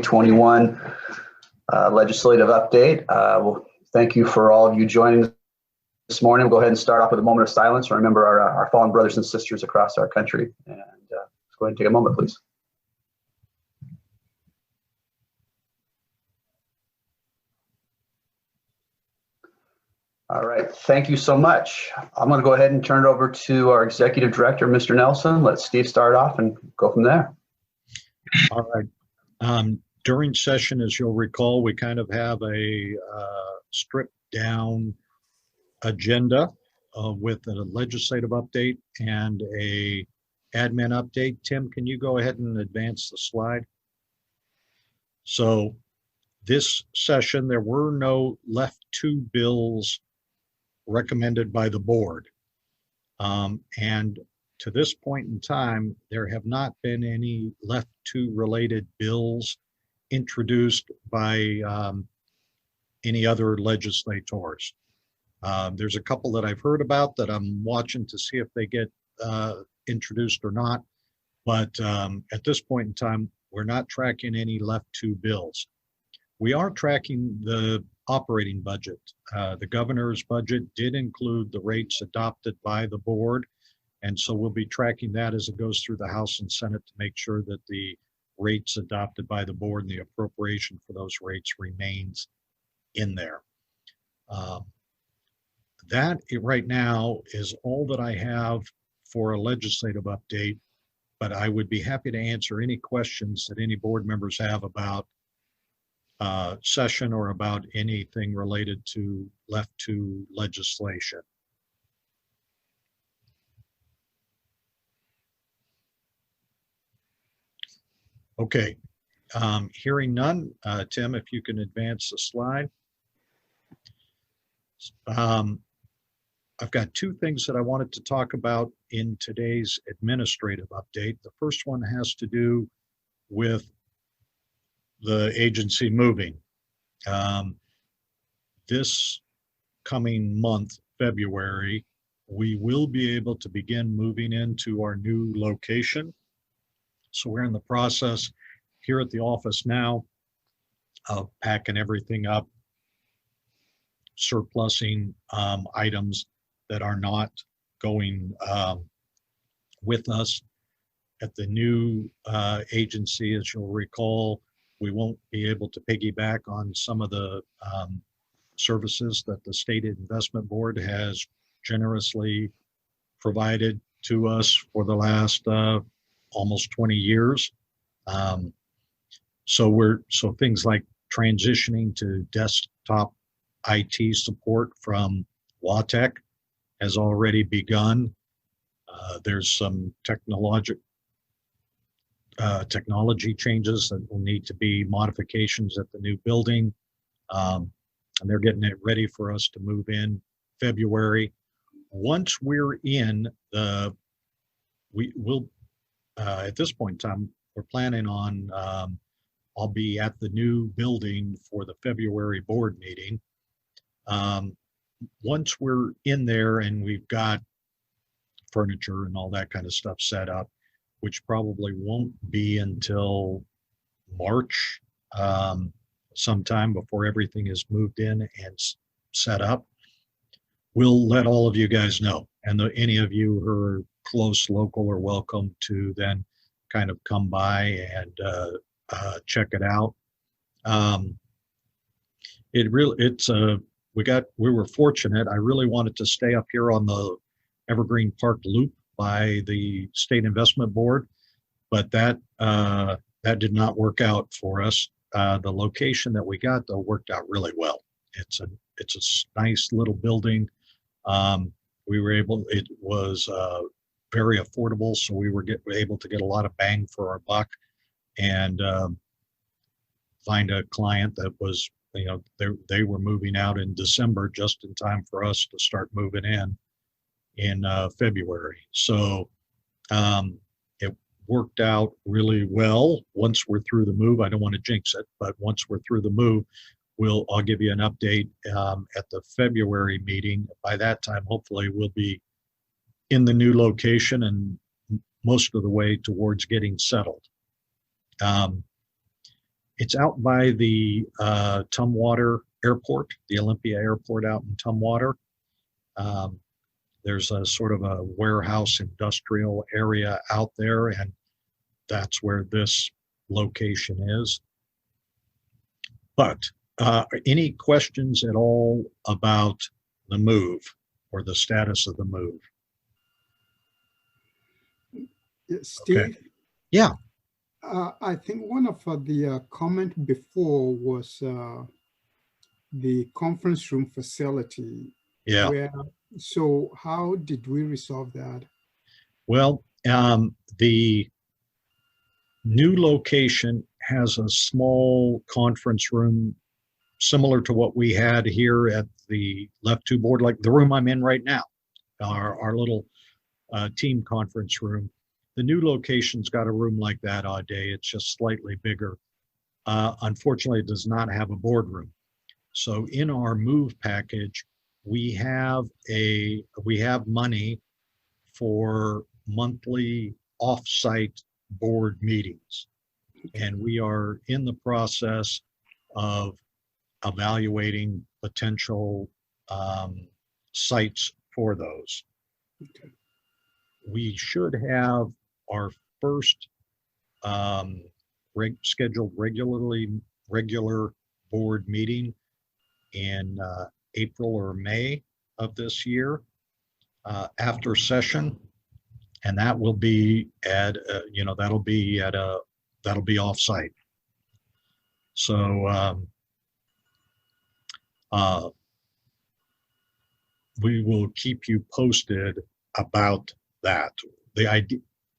2021 legislative update. Well, thank you for all of you joining this morning. We'll go ahead and start off with a moment of silence and remember our fallen brothers and sisters across our country. And let's go ahead and take a moment, please. All right, thank you so much. I'm going to go ahead and turn it over to our Executive Director, Mr. Nelson. Let Steve start off and go from there. All right. During session, as you'll recall, we kind of have a stripped down agenda with a legislative update and a admin update. Tim, can you go ahead and advance the slide? So this session, there were no left to bills recommended by the board. And to this point in time, there have not been any left to related bills introduced by any other legislators. There's a couple that I've heard about that I'm watching to see if they get introduced or not. But at this point in time, we're not tracking any left to bills. We are tracking the operating budget. The governor's budget did include the rates adopted by the board. And so we'll be tracking that as it goes through the House and Senate to make sure that the rates adopted by the board and the appropriation for those rates remains in there. That right now is all that I have for a legislative update, but I would be happy to answer any questions that any board members have about session or about anything related to left to legislation. Okay, hearing none, Tim, if you can advance the slide. I've got two things that I wanted to talk about in today's administrative update. The first one has to do with the agency moving. This coming month, February, we will be able to begin moving into our new location. So we're in the process here at the office now of packing everything up, surplusing items that are not going with us. At the new agency, as you'll recall, we won't be able to piggyback on some of the services that the State Investment Board has generously provided to us for the last almost 20 years. So things like transitioning to desktop IT support from WATEC has already begun. There's some technology changes that will need to be modifications at the new building. And they're getting it ready for us to move in February. Once we're in, we will, at this point in time, we're planning on, I'll be at the new building for the February board meeting. Once we're in there and we've got furniture and all that kind of stuff set up, which probably won't be until March, sometime before everything is moved in and set up, we'll let all of you guys know. And any of you who are close, local, are welcome to then kind of come by and check it out. We were fortunate. I really wanted to stay up here on the Evergreen Park Loop by the State Investment Board, but that did not work out for us. The location that we got, though, worked out really well. It's a nice little building. It was very affordable, so we were able to get a lot of bang for our buck and find a client that was, they were moving out in December just in time for us to start moving in February. So it worked out really well. Once we're through the move, I don't want to jinx it, but once we're through the move, I'll give you an update at the February meeting. By that time, hopefully we'll be in the new location and most of the way towards getting settled. It's out by the Tumwater Airport, the Olympia Airport out in Tumwater. There's a sort of a warehouse industrial area out there, and that's where this location is. But any questions at all about the move or the status of the move? Steve? Okay. Yeah. I think one of the comment before was the conference room facility. Yeah. So how did we resolve that? Well, the new location has a small conference room similar to what we had here at the Left 2 board, like the room I'm in right now, our little team conference room. The new location's got a room like that all day. It's just slightly bigger. Unfortunately, it does not have a boardroom. So in our move package, we have money for monthly off-site board meetings. And we are in the process of evaluating potential sites for those. Okay. We should have our first scheduled regular board meeting in April or May of this year after session, and that will be at that'll be off-site. So we will keep you posted about that.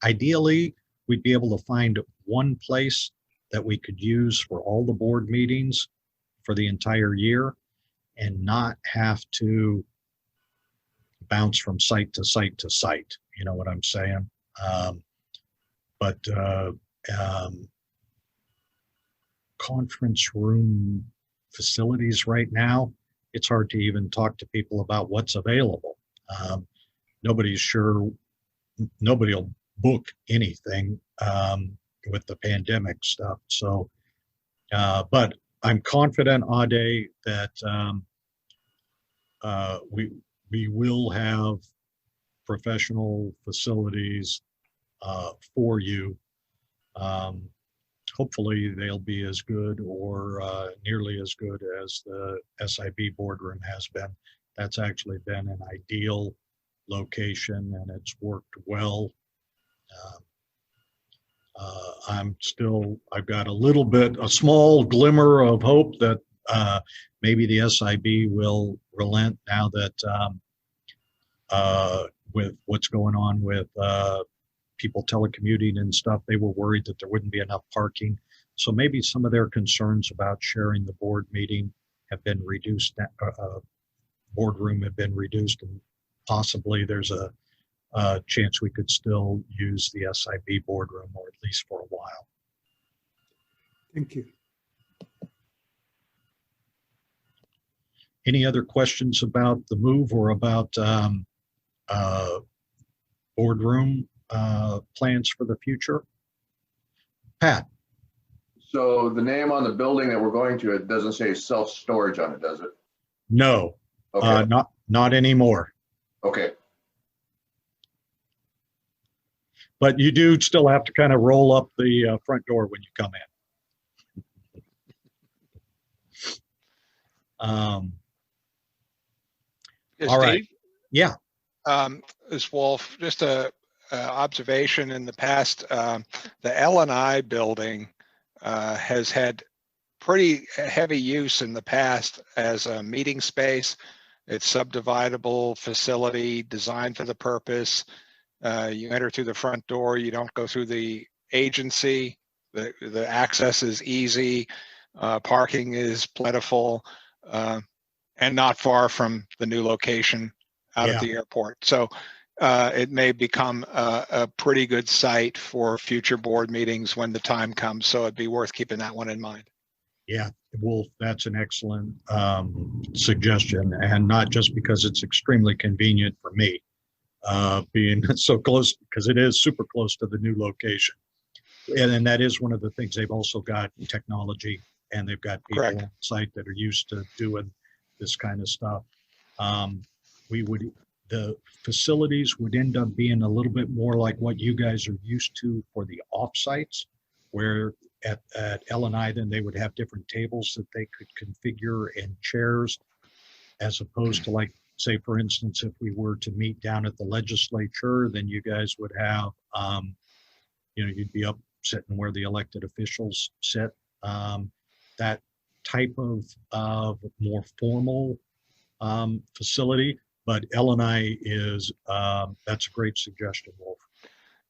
Ideally, we'd be able to find one place that we could use for all the board meetings for the entire year and not have to bounce from site to site to site. You know what I'm saying? Conference room facilities right now, it's hard to even talk to people about what's available. Nobody's sure, nobody will book anything with the pandemic stuff. So, but I'm confident, Ade, that we will have professional facilities for you. Hopefully they'll be as good or nearly as good as the SIB boardroom has been. That's actually been an ideal location and it's worked well. I've got a small glimmer of hope that maybe the SIB will relent now that with what's going on with people telecommuting and stuff. They were worried that there wouldn't be enough parking. So maybe some of their concerns about sharing the board meeting have been reduced, boardroom have been reduced, and possibly there's a chance we could still use the SIB boardroom, or at least for a while. Thank you. Any other questions about the move or about boardroom plans for the future? Pat? So the name on the building that we're going to, it doesn't say self-storage on it, does it? No, Okay. Not anymore. Okay. But you do still have to kind of roll up the front door when you come in. Yes, All right. Steve? Yeah. As Wolf, just a observation in the past, the L&I building has had pretty heavy use in the past as a meeting space. It's subdividable facility designed for the purpose. You enter through the front door, you don't go through the agency. The access is easy, parking is plentiful, and not far from the new location out of the airport. So it may become a pretty good site for future board meetings when the time comes. So it'd be worth keeping that one in mind. Yeah, Wolf, that's an excellent suggestion, and not just because it's extremely convenient for me, being so close, because it is super close to the new location. And that is one of the things. They've also got technology, and they've got people Correct. on site that are used to doing this kind of stuff. The facilities would end up being a little bit more like what you guys are used to for the offsites, where at L&I, then they would have different tables that they could configure and chairs, as opposed to, like, say, for instance, if we were to meet down at the legislature, then you guys would have, you'd be up sitting where the elected officials sit. That type of more formal facility, but L&I is, that's a great suggestion, Wolf.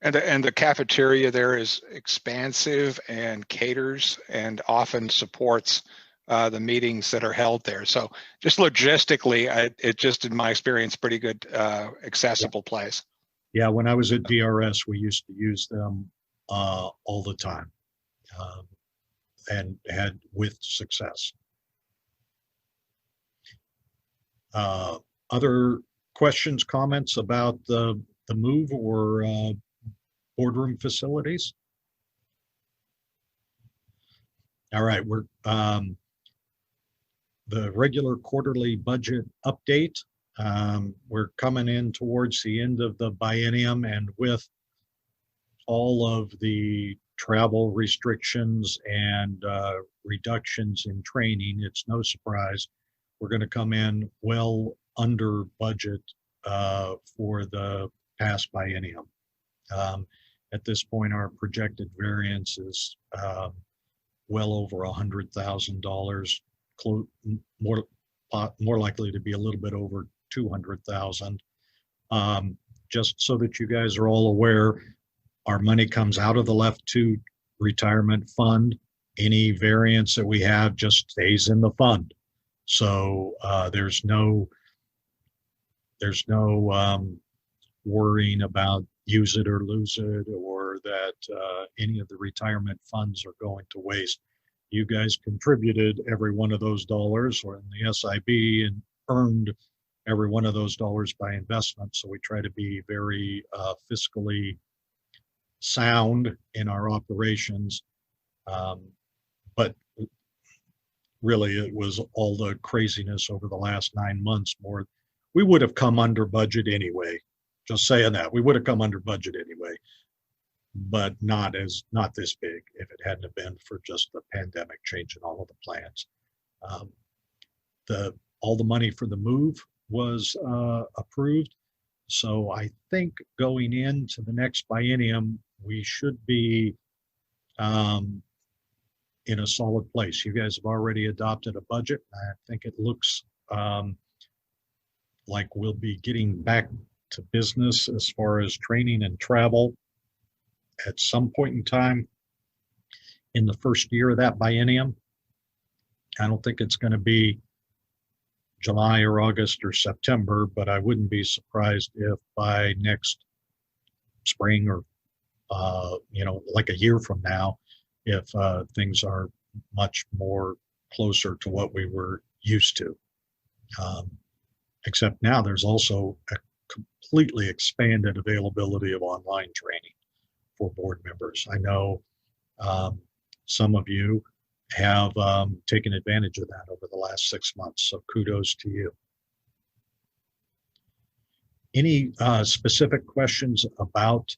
And the cafeteria there is expansive and caters and often supports the meetings that are held there. So just logistically, it just, in my experience, pretty good, accessible place. Yeah, when I was at DRS, we used to use them all the time, and had with success. Other questions, comments about the move or boardroom facilities? All right, we're the regular quarterly budget update. We're coming in towards the end of the biennium, and with all of the travel restrictions and reductions in training, it's no surprise we're going to come in well under budget for the past biennium. At this point, our projected variance is well over $100,000, more likely to be a little bit over 200,000. Just so that you guys are all aware, our money comes out of the Left 2 retirement fund. Any variance that we have just stays in the fund. So there's no worrying about use it or lose it, or that any of the retirement funds are going to waste. You guys contributed every one of those dollars or in the SIB and earned every one of those dollars by investment. So we try to be very fiscally sound in our operations. But really, it was all the craziness over the last 9 months more. We would have come under budget anyway. Just saying that. We would have come under budget anyway, but not this big if it hadn't have been for just the pandemic changing all of the plans. All the money for the move was approved. So I think going into the next biennium, we should be in a solid place. You guys have already adopted a budget. I think it looks like we'll be getting back to business as far as training and travel at some point in time in the first year of that biennium. I don't think it's going to be July or August or September, but I wouldn't be surprised if by next spring or like a year from now, if things are much more closer to what we were used to. Except now there's also a completely expanded availability of online training for board members. I know some of you have taken advantage of that over the last 6 months, so kudos to you. Any specific questions about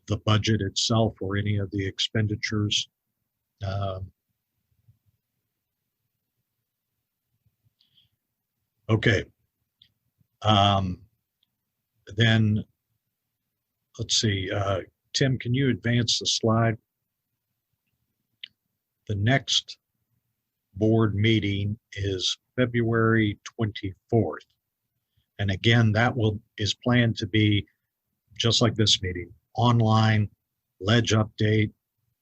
the budget itself or any of the expenditures? Okay. Then let's see, Tim, can you advance the slide? The next board meeting is February 24th. And again, that is planned to be just like this meeting, online, ledge update,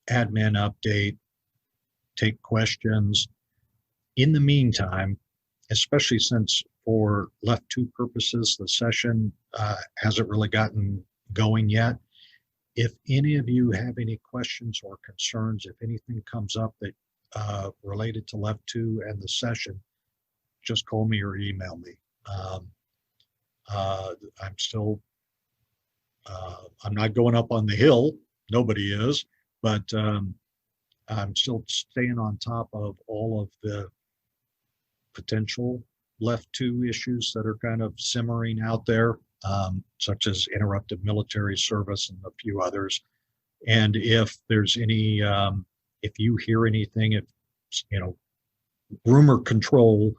admin update, take questions. In the meantime, especially since for Left 2 purposes, the session hasn't really gotten going yet. If any of you have any questions or concerns, if anything comes up that related to Left 2 and the session, just call me or email me. I'm not going up on the hill. Nobody is, but I'm still staying on top of all of the potential left two issues that are kind of simmering out there, such as interrupted military service and a few others. And if there's any, if you hear anything, if, rumor control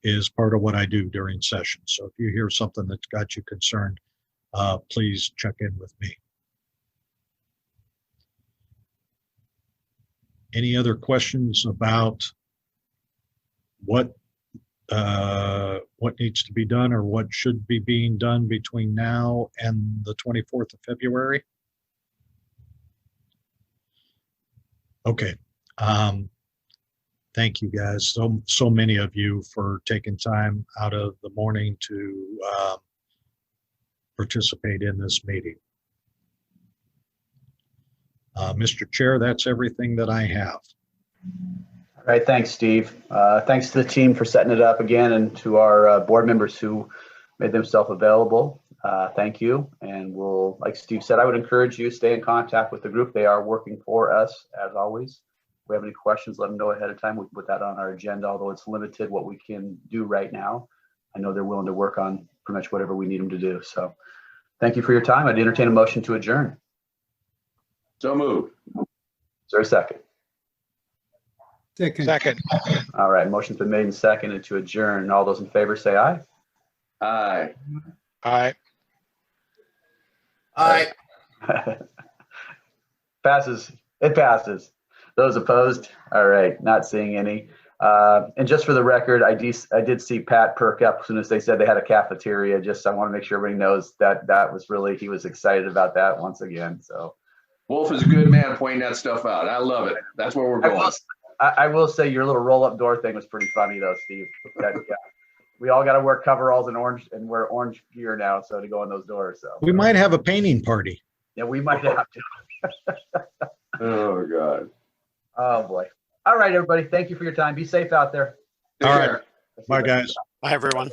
is part of what I do during sessions. So if you hear something that's got you concerned, please check in with me. Any other questions about what needs to be done or what should be being done between now and the 24th of February? Okay. Thank you guys, so many of you, for taking time out of the morning to participate in this meeting. Mr. Chair, that's everything that I have. All right, thanks, Steve. Thanks to the team for setting it up again, and to our board members who made themselves available. Thank you. And we'll, like Steve said, I would encourage you to stay in contact with the group. They are working for us, as always. If we have any questions, let them know ahead of time. We can put that on our agenda, although it's limited what we can do right now. I know they're willing to work on pretty much whatever we need them to do. So thank you for your time. I'd entertain a motion to adjourn. So moved. Is there a second? Second. All right, motion's been made and seconded to adjourn. All those in favor say aye. Aye. Aye. Aye. Passes. It passes. Those opposed? All right, not seeing any. And just for the record, I did see Pat perk up as soon as they said they had a cafeteria. I want to make sure everybody knows that was really, he was excited about that once again. So Wolf is a good man pointing that stuff out. I love it. That's where we're going. I will say your little roll-up door thing was pretty funny though, Steve. Yeah. We all got to wear coveralls and wear orange gear now, so to go in those doors. So We might have a painting party. yeah, we might have to. Oh, God. Oh boy. All right, everybody. Thank you for your time. Be safe out there. Take All right. care. Bye, guys. Bye, everyone.